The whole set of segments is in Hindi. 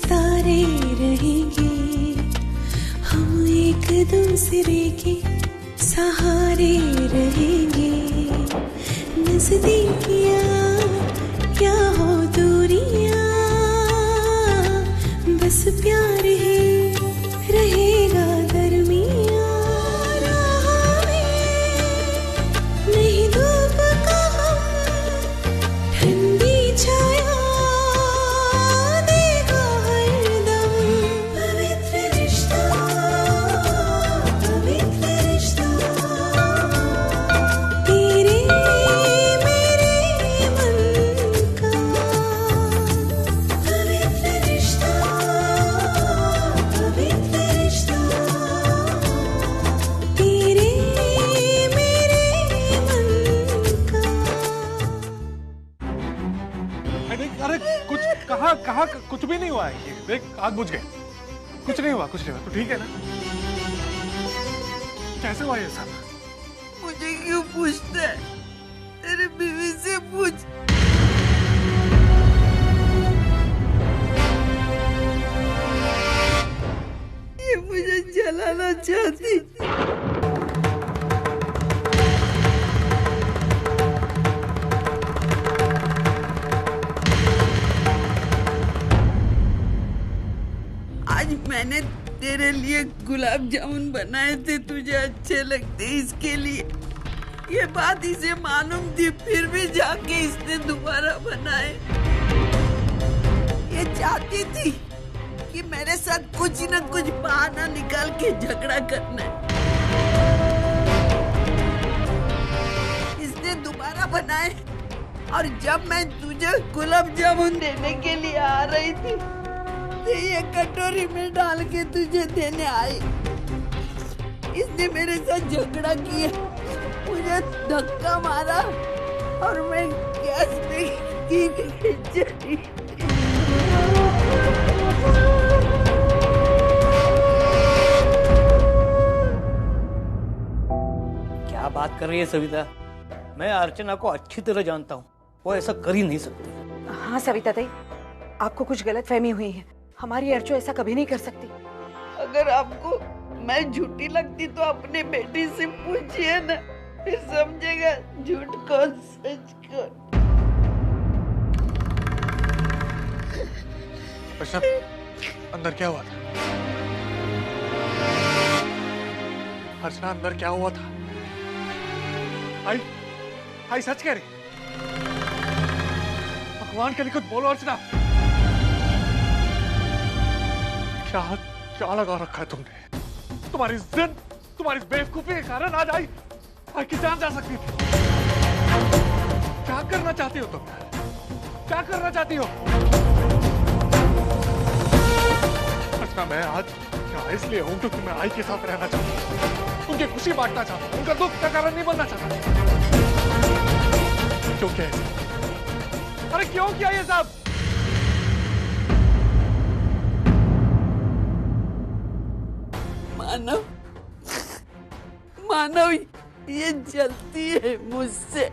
सितारे रहेंगे, हम एक दूसरे के सहारे रहेंगे। नजदीकियाँ क्या हो दूरियाँ, बस प्यार ही रहेगा दरमियाँ। राह में नहीं धूप का हम, ठंडी छाया देगा हरदम। पवित्र रिश्ता, पवित्र रिश्ता, तेरे मेरे मन का। पवित्र रिश्ता, पवित्र रिश्ता, तेरे मेरे मन का। अरे कुछ कहा कुछ भी नहीं हुआ है। ये देख आग बुझ गए, कुछ नहीं हुआ तो ठीक है ना? कैसे हुआ ये सब? मुझे क्यों पूछता है? तेरे बीवी से पूछ। ये मुझे जलाना चाहती। आज मैंने तेरे लिए गुलाब जामुन बनाए थे, तुझे अच्छे लगते इसके लिए। ये बात इसे मालूम थी, फिर भी जाके इसने दोबारा बनाए। ये चाहती थी कि मेरे साथ कुछ न कुछ बहाना निकाल के झगड़ा करना है। इसने दोबारा बनाए, और जब मैं तुझे गुलाब जामुन देने के लिए आ रही थी तो ये कटोरी में डाल के तुझे देने आई। इसने मेरे साथ झगड़ा किया, मुझे धक्का मारा और मैं गैस पे चली। क्या बात कर रही है सविता? मैं अर्चना को अच्छी तरह जानता हूँ, वो ऐसा कर ही नहीं सकती। हाँ सविता ताई, आपको कुछ गलतफहमी हुई है। हमारी अर्चो ऐसा कभी नहीं कर सकती। अगर आपको मैं झूठी लगती तो अपने बेटी से पूछिए ना, फिर समझेगा झूठ कौन सच कौन। अंदर क्या हुआ था? अर्चना अंदर क्या हुआ था? आई सच कह रही। भगवान के लिए कुछ बोलो अर्चना। क्या लगा रखा है तुमने? तुम्हारी जिद, तुम्हारी बेवकूफी के कारण आज आई की जान जा सकती थी। क्या करना चाहती हो तुम? क्या करना चाहती हो? अच्छा मैं आज क्या इसलिए हूं क्योंकि मैं आई के साथ रहना चाहता हूं, उनकी खुशी बांटना चाहता हूं, उनका दुख का कारण नहीं बनना चाहता। क्यों किया ये? अरे क्यों किया ये सब? मानव ये जलती है मुझसे,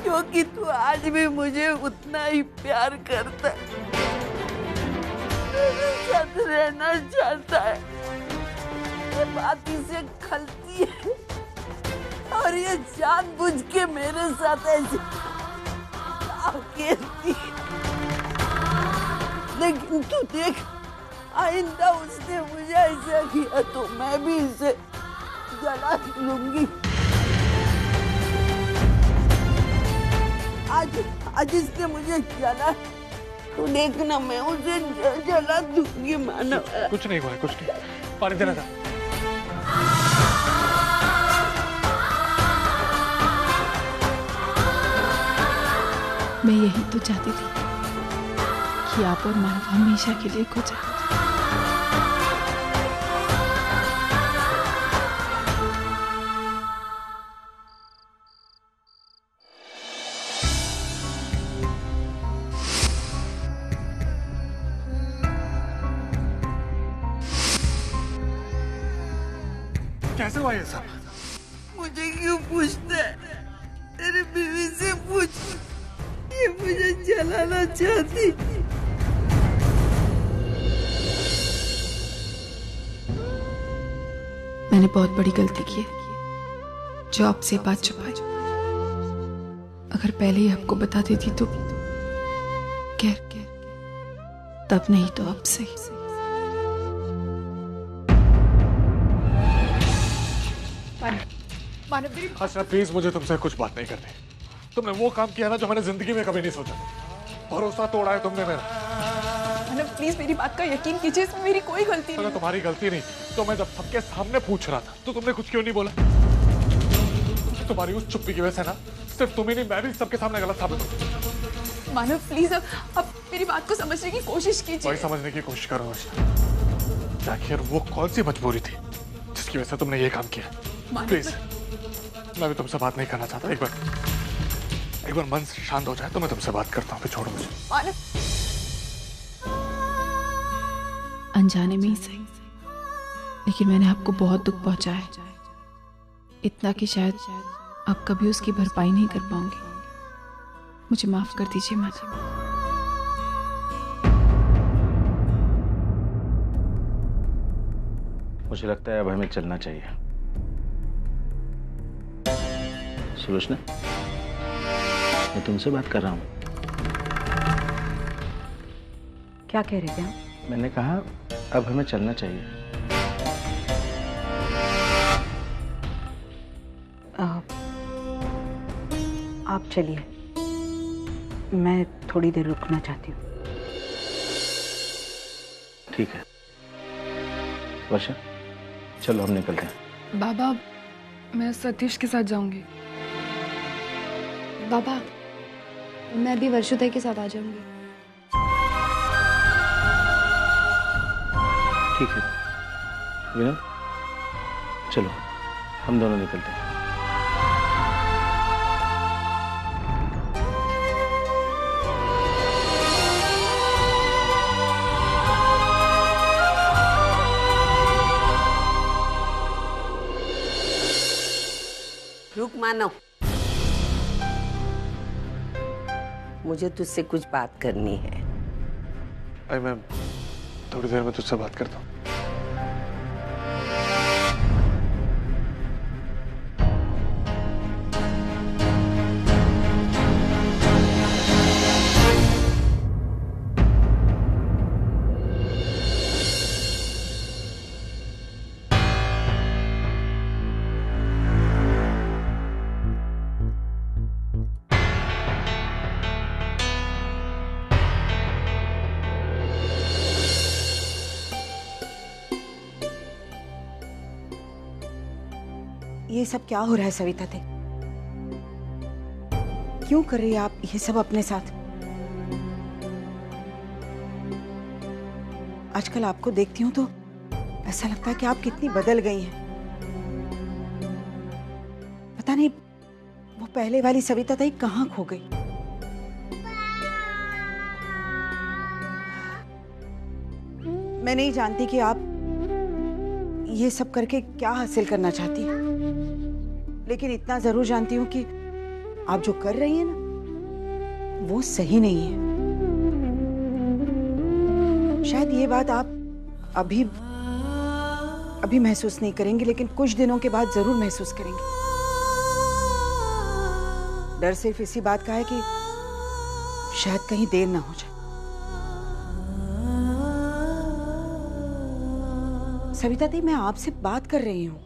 क्योंकि तू आज भी मुझे उतना ही प्यार करता है, मेरे साथ रहना चाहता है। ये बात इसे खलती है और ये जानबूझ के मेरे साथ ऐसे खेलती है। लेकिन तू देख, आइंदा उसने मुझे ऐसा किया तो मैं भी इसे जला लूंगी। आज इसने मुझे जला तो देखना, मैं उसे जला दूंगी। मानव कुछ नहीं हुआ, कुछ नहीं। पानी देना था। मैं यही तो चाहती थी कि आप और मानव हमेशा के लिए खो जाए। कैसे हुआ ये सब? मुझे क्यों पूछता है? तेरे बीवी से पूछ। ये मुझे जलाना चाहती। मैंने बहुत बड़ी गलती की है जो आपसे बात छुपाई। अगर पहले ही आपको बता देती तो खैर, तब नहीं तो अब सही। अच्छा प्लीज, मुझे तुमसे कुछ बात नहीं करनी। तुमने वो काम किया ना जो मैंने जिंदगी में कभी नहीं सोचा। भरोसा तोड़ा है तुमने मेरा। प्लीज मेरी बात का यकीन कीजिए, इसमें मेरी कोई गलती नहीं। अगर तुम्हारी गलती नहीं तो मैं जब सबके सामने पूछ रहा था तो तुमने कुछ क्यों नहीं बोला? तुम्हारी उस चुप्पी की वजह से ना सिर्फ तुम ही नहीं, मैं भी सबके सामने गलत साबित हूं। मानव प्लीज अब मेरी बात को समझने की कोशिश कीजिए। वही समझने की कोशिश करो आखिर वो कौन सी मजबूरी थी जिसकी वजह से तुमने ये काम किया? प्लीज, मैं भी तुमसे बात नहीं करना चाहता। एक बार मन शांत हो जाए तो मैं तुमसे बात करता हूँ, फिर छोड़ो मुझे। अनजाने में ही सही, लेकिन मैंने आपको बहुत दुख पहुंचाया है, इतना कि शायद आप कभी उसकी भरपाई नहीं कर पाओगे। मुझे माफ कर दीजिए मानव। मुझे लगता है अब हमें चलना चाहिए। सुलोचना, मैं तुमसे बात कर रहा हूँ। क्या कह रहे थे आप? मैंने कहा अब हमें चलना चाहिए। आप चलिए, मैं थोड़ी देर रुकना चाहती हूँ। ठीक है वर्षा, चलो हम निकलते हैं। बाबा, मैं सतीश के साथ जाऊंगी। बाबा, मैं भी वर्षोदय के साथ आ जाऊंगी। ठीक है विनोद, चलो हम दोनों निकलते हैं। रुक मानव, मुझे तुझसे कुछ बात करनी है। अरे मैं थोड़ी देर में तुझसे बात करता हूँ। ये सब क्या हो रहा है सविता दी? क्यों कर रही है आप ये सब अपने साथ? आजकल आपको देखती हूँ तो ऐसा लगता है कि आप कितनी बदल गई हैं। पता नहीं वो पहले वाली सविता दी कहाँ खो गई। मैं नहीं जानती कि आप ये सब करके क्या हासिल करना चाहती हैं, लेकिन इतना जरूर जानती हूँ कि आप जो कर रही हैं ना वो सही नहीं है। शायद ये बात आप अभी महसूस नहीं करेंगे, लेकिन कुछ दिनों के बाद जरूर महसूस करेंगे। डर सिर्फ इसी बात का है कि शायद कहीं देर ना हो जाए। सविता दी, मैं आपसे बात कर रही हूँ।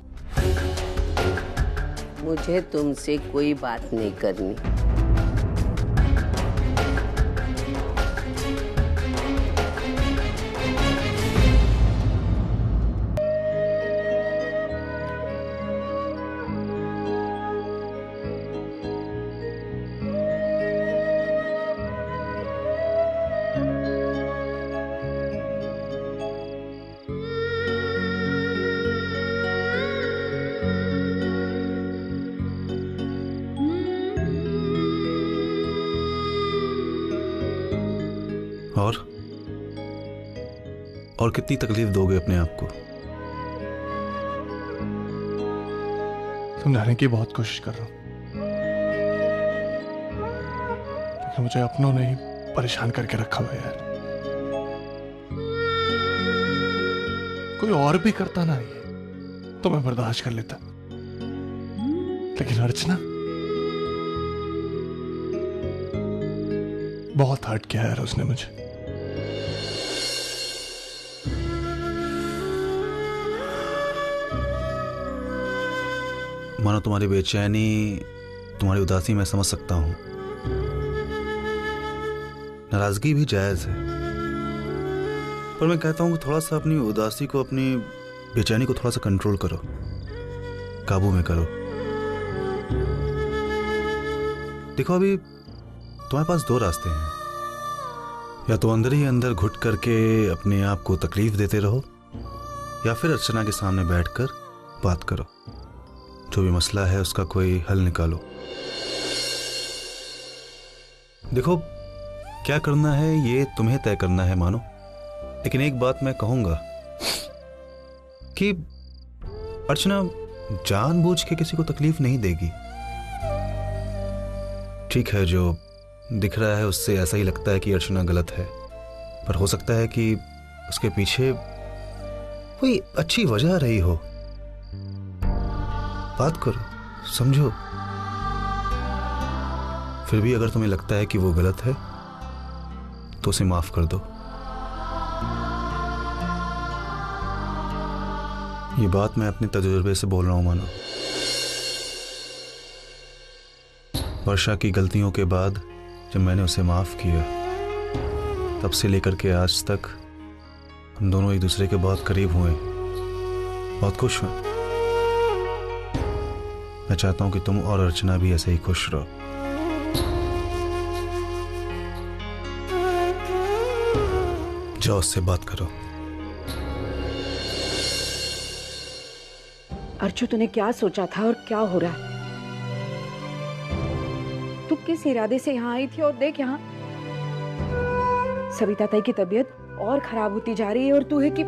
मुझे तुमसे कोई बात नहीं करनी। और कितनी तकलीफ दोगे अपने आप को? समझाने की बहुत कोशिश कर रहा हूं, लेकिन मुझे अपनों ने ही परेशान करके रखा हुआ है यार। कोई और भी करता ना ये, तो मैं बर्दाश्त कर लेता, लेकिन अर्चना बहुत हर्ट किया यार उसने मुझे। मानो तुम्हारी बेचैनी, तुम्हारी उदासी मैं समझ सकता हूं। नाराजगी भी जायज है, पर मैं कहता हूं कि थोड़ा सा अपनी उदासी को, अपनी बेचैनी को थोड़ा सा कंट्रोल करो, काबू में करो। देखो अभी तुम्हारे पास दो रास्ते हैं, या तो अंदर ही अंदर घुट करके अपने आप को तकलीफ देते रहो, या फिर अर्चना के सामने बैठकर बात करो, जो भी मसला है उसका कोई हल निकालो। देखो क्या करना है ये तुम्हें तय करना है मानो, लेकिन एक बात मैं कहूंगा कि अर्चना जानबूझ के किसी को तकलीफ नहीं देगी। ठीक है, जो दिख रहा है उससे ऐसा ही लगता है कि अर्चना गलत है, पर हो सकता है कि उसके पीछे कोई अच्छी वजह रही हो। बात करो, समझो। फिर भी अगर तुम्हें लगता है कि वो गलत है तो उसे माफ कर दो। ये बात मैं अपने तजुर्बे से बोल रहा हूं मानो। वर्षा की गलतियों के बाद जब मैंने उसे माफ किया, तब से लेकर के आज तक हम दोनों एक दूसरे के बहुत करीब हुए, बहुत खुश हुए। मैं चाहता हूं कि तुम और अर्चना भी ऐसे ही खुश रहो। जाओ उससे बात करो। अर्चु, तूने क्या सोचा था और क्या हो रहा है? तू किस इरादे से यहाँ आई थी? और देख यहाँ सविता ताई की तबीयत और खराब होती जा रही है, और तू है कि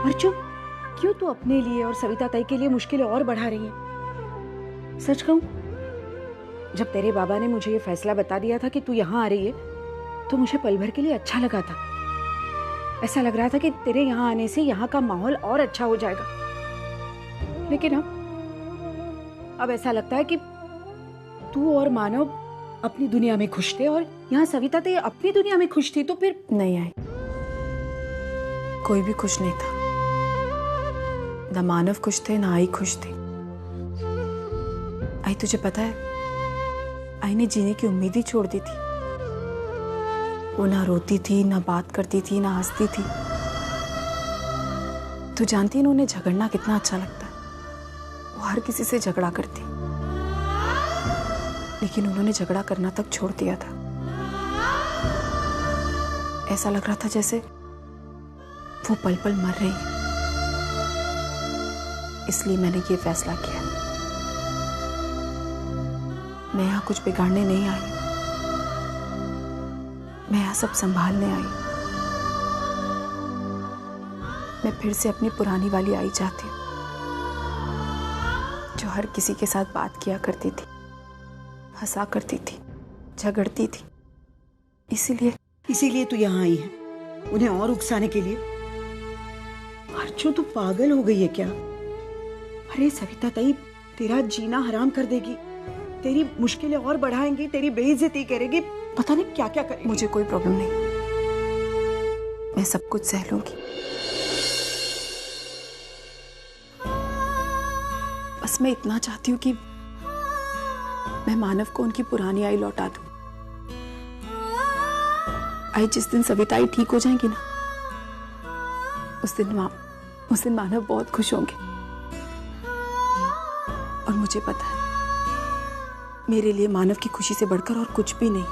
अर्चु, क्यों तू अपने लिए और सविता ताई के लिए मुश्किलें और बढ़ा रही है? सच कहूं, जब तेरे बाबा ने मुझे ये फैसला बता दिया था कि तू यहाँ आ रही है, तो मुझे पल भर के लिए अच्छा लगा था। ऐसा लग रहा था कि तेरे यहाँ आने से यहाँ का माहौल और अच्छा हो जाएगा। लेकिन अब ऐसा लगता है कि तू और मानव अपनी दुनिया में खुश थे और यहाँ सविता तो अपनी दुनिया में खुश थी, तो फिर नहीं आई, कोई भी खुश नहीं था। ना मानव खुश थे, ना आई खुश थी। आई, तुझे पता है, आई ने जीने की उम्मीद ही छोड़ दी थी। वो ना रोती थी, ना बात करती थी, ना हंसती थी। तू जानती है ना उन्हें झगड़ना कितना अच्छा लगता है। वो हर किसी से झगड़ा करती, लेकिन उन्होंने झगड़ा करना तक छोड़ दिया था। ऐसा लग रहा था जैसे वो पल पल मर रही है। इसलिए मैंने ये फैसला किया, मैं यहाँ कुछ बिगाड़ने नहीं आई, मैं यहाँ सब संभालने आई। मैं फिर से अपनी पुरानी वाली आई चाहती हूँ, जो हर किसी के साथ बात किया करती थी, हंसा करती थी, झगड़ती थी। इसीलिए तू यहाँ आई है, उन्हें और उकसाने के लिए? अर्चु, तू पागल हो गई है क्या? अरे सविता ताई तेरा जीना हराम कर देगी, तेरी मुश्किलें और बढ़ाएंगी, तेरी बेइज्जती करेगी, पता नहीं क्या क्या करेगी। मुझे कोई प्रॉब्लम नहीं, मैं सब कुछ सह लूंगी। बस मैं इतना चाहती हूँ कि मैं मानव को उनकी पुरानी आई लौटा दूं। आई जिस दिन सविता आई ठीक हो जाएंगी ना, उस दिन मानव बहुत खुश होंगे। और मुझे पता है, मेरे लिए मानव की खुशी से बढ़कर और कुछ भी नहीं।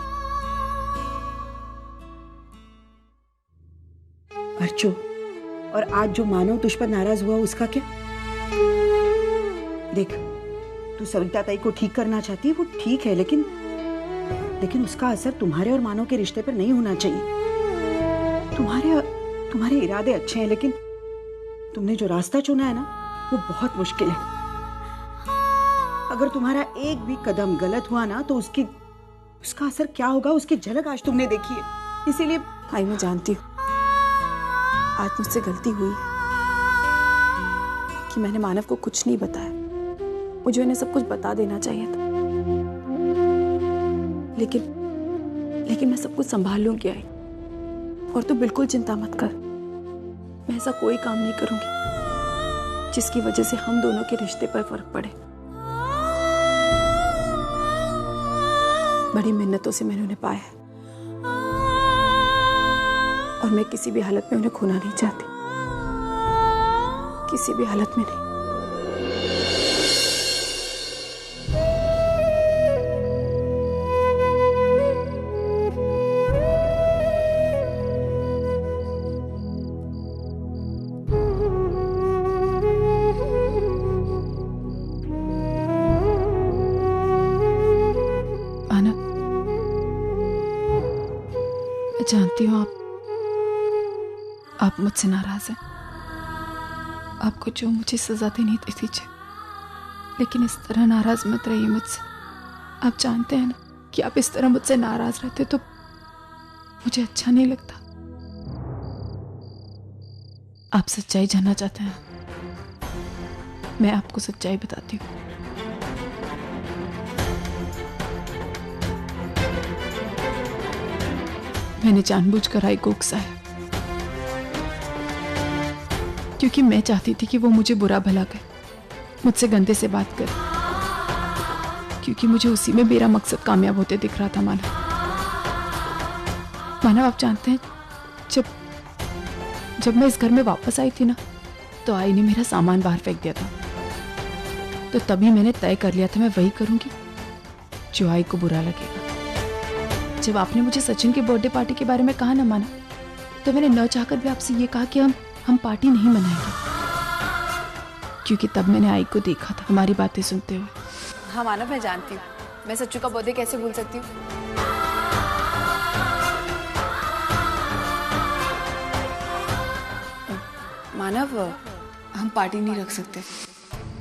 अर्चु, और आज जो मानव तुझ पर नाराज हुआ उसका क्या? देख, तू सविता ताई को ठीक करना चाहती है, वो ठीक है, लेकिन उसका असर तुम्हारे और मानव के रिश्ते पर नहीं होना चाहिए। तुम्हारे इरादे अच्छे हैं, लेकिन तुमने जो रास्ता चुना है ना, वो बहुत मुश्किल है। अगर तुम्हारा एक भी कदम गलत हुआ ना, तो उसका असर क्या होगा, उसकी झलक आज तुमने देखी है। इसीलिए आई, मैं जानती हूँ आज मुझसे गलती हुई है, कि मैंने मानव को कुछ नहीं बताया। मुझे उन्हें सब कुछ बता देना चाहिए था, लेकिन मैं सब कुछ संभाल लूंगी आई। और तू बिल्कुल चिंता मत कर, मैं ऐसा कोई काम नहीं करूंगी जिसकी वजह से हम दोनों के रिश्ते पर फर्क पड़े। बड़ी मिन्नतों से मैंने उन्हें पाया है और मैं किसी भी हालत में उन्हें खोना नहीं चाहती, किसी भी हालत में नहीं। जानती हूँ आप मुझसे नाराज हैं। आपको जो मुझे सजा देनी थी दीजिए, लेकिन इस तरह नाराज मत रहिए मुझसे। आप जानते हैं ना कि आप इस तरह मुझसे नाराज रहते तो मुझे अच्छा नहीं लगता। आप सच्चाई जानना चाहते हैं, मैं आपको सच्चाई बताती हूँ। मैंने जानबूझकर आई को उकसाया क्योंकि मैं चाहती थी कि वो मुझे बुरा भला करे, मुझसे गंदे से बात करे, क्योंकि मुझे उसी में मेरा मकसद कामयाब होते दिख रहा था। मानव आप जानते हैं, जब मैं इस घर में वापस आई थी ना, तो आई ने मेरा सामान बाहर फेंक दिया था। तो तभी मैंने तय कर लिया था मैं वही करूंगी जो आई को बुरा लगेगा। जब आपने मुझे सचिन के बर्थडे पार्टी के बारे में कहा ना माना, तो मैंने न चाहकर भी आपसे ये कहा कि हम पार्टी नहीं मनाएंगे, क्योंकि तब मैंने आई को देखा था हमारी बातें सुनते हुए। हाँ मानव, मैं जानती हूँ, मैं सच्चू का बर्थडे कैसे भूल सकती हूँ। मानव, हम पार्टी नहीं रख सकते।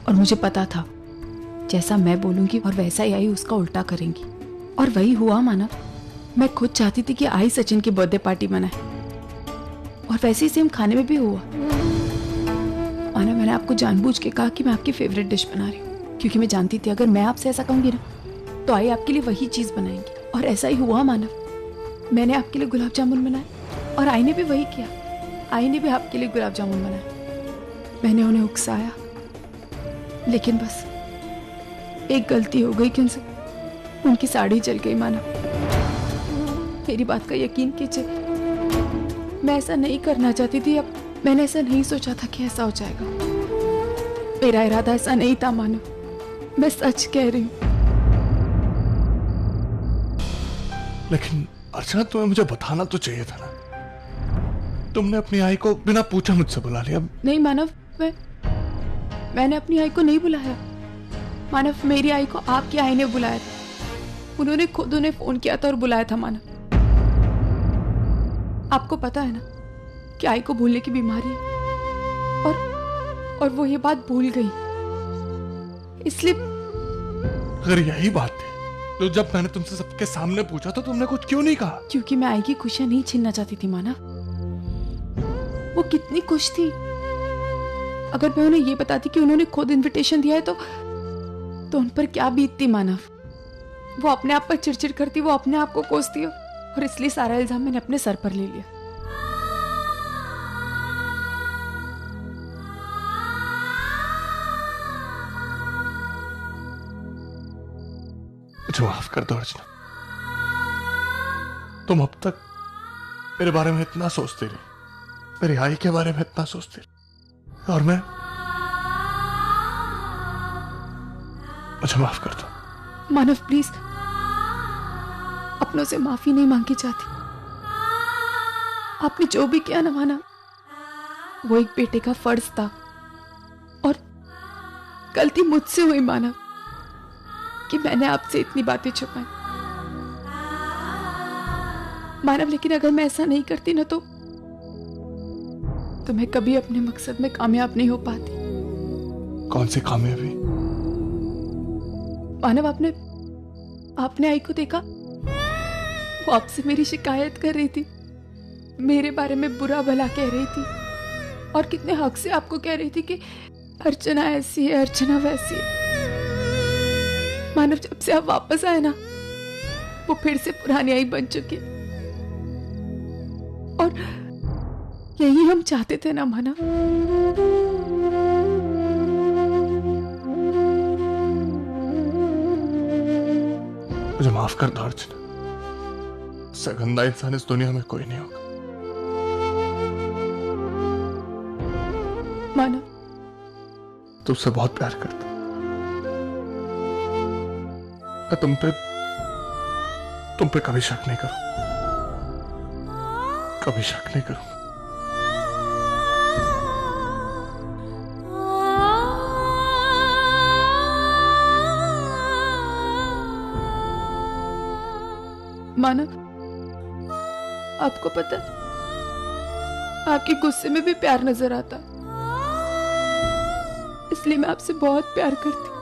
और मुझे पता था जैसा मैं बोलूंगी और वैसा ही आई उसका उल्टा करेंगी, और वही हुआ। मानव, मैं खुद चाहती थी कि आई सचिन की बर्थडे पार्टी मनाए, और वैसे ही सेम खाने में भी हुआ। मानव, मैंने आपको जानबूझ के कहा कि मैं आपकी फेवरेट डिश बना रही हूँ, क्योंकि मैं जानती थी अगर मैं आपसे ऐसा कहूंगी ना, तो आई आपके लिए वही चीज बनाएंगी। और ऐसा ही हुआ मानव, मैंने आपके लिए गुलाब जामुन बनाए और आई ने भी वही किया। आई ने भी आपके लिए गुलाब जामुन बनाए। मैंने उन्हें उकसाया, लेकिन बस एक गलती हो गई कि उनकी साड़ी जल गई। मानव, मेरी बात का यकीन कीजिए, मैं ऐसा नहीं करना चाहती थी। अब मैंने ऐसा नहीं सोचा था कि ऐसा हो जाएगा। मेरा इरादा ऐसा नहीं था मानव, मैं सच कह रही हूँ। लेकिन अर्चना, तुम्हें मुझे बताना तो चाहिए था ना। तुमने अपनी आई को बिना पूछा मुझसे बुला लिया। नहीं मानव, मैंने अपनी आई को नहीं बुलाया। मानव, मेरी आई को आपकी आई ने बुलाया था। उन्होंने खुद उन्हें फोन किया था और बुलाया था। मानव, आपको पता है ना कि आई को भूलने की बीमारी है, और वो ये बात भूल गई। इसलिए अगर यही बात थी तो जब मैंने तुमसे सबके सामने पूछा तो तुमने कुछ क्यों नहीं कहा? क्योंकि मैं आई की खुशियां नहीं छीनना चाहती थी। मानव, वो कितनी खुश थी। अगर मैं उन्हें ये बताती कि उन्होंने खुद इनविटेशन दिया है तो उन पर क्या बीतती। मानव, वो अपने आप पर चिड़चिड़ करती, वो अपने आप को कोसती, और इसलिए सारा इल्जाम मैंने अपने सर पर ले लिया। मुझे माफ कर दो अर्चना। तुम अब तक मेरे बारे में इतना सोचती रही, मेरी आई के बारे में इतना सोचती रही, और मैं मुझे माफ कर दो। मानव, प्लीज, अपनों से माफी नहीं मांगी जाती। आपने जो भी किया ना मानव, वो एक बेटे का फर्ज था, और गलती मुझसे हुई मानव कि मैंने आपसे इतनी बातें छुपाई। मानव, लेकिन अगर मैं ऐसा नहीं करती ना तो मैं कभी अपने मकसद में कामयाब नहीं हो पाती। कौन सी कामयाबी? मानव, आपने आई को देखा? वो आपसे मेरी शिकायत कर रही थी, मेरे बारे में बुरा भला कह रही थी, और कितने हक से आपको कह रही थी अर्चना ऐसी है, अर्चना वैसी है। मानव जब से आप वापस आए ना, वो फिर से पुरानी आई बन चुकी है। और यही हम चाहते थे ना मानव। मुझे माफ कर दो अर्चना, उससे गंदा इंसान इस दुनिया में कोई नहीं होगा। मानव, तुमसे बहुत प्यार करता हूं। मैं तुम पे कभी शक नहीं करूं, कभी शक नहीं करूं। मानव, आपको पता है, आपके गुस्से में भी प्यार नजर आता, इसलिए मैं आपसे बहुत प्यार करती हूँ।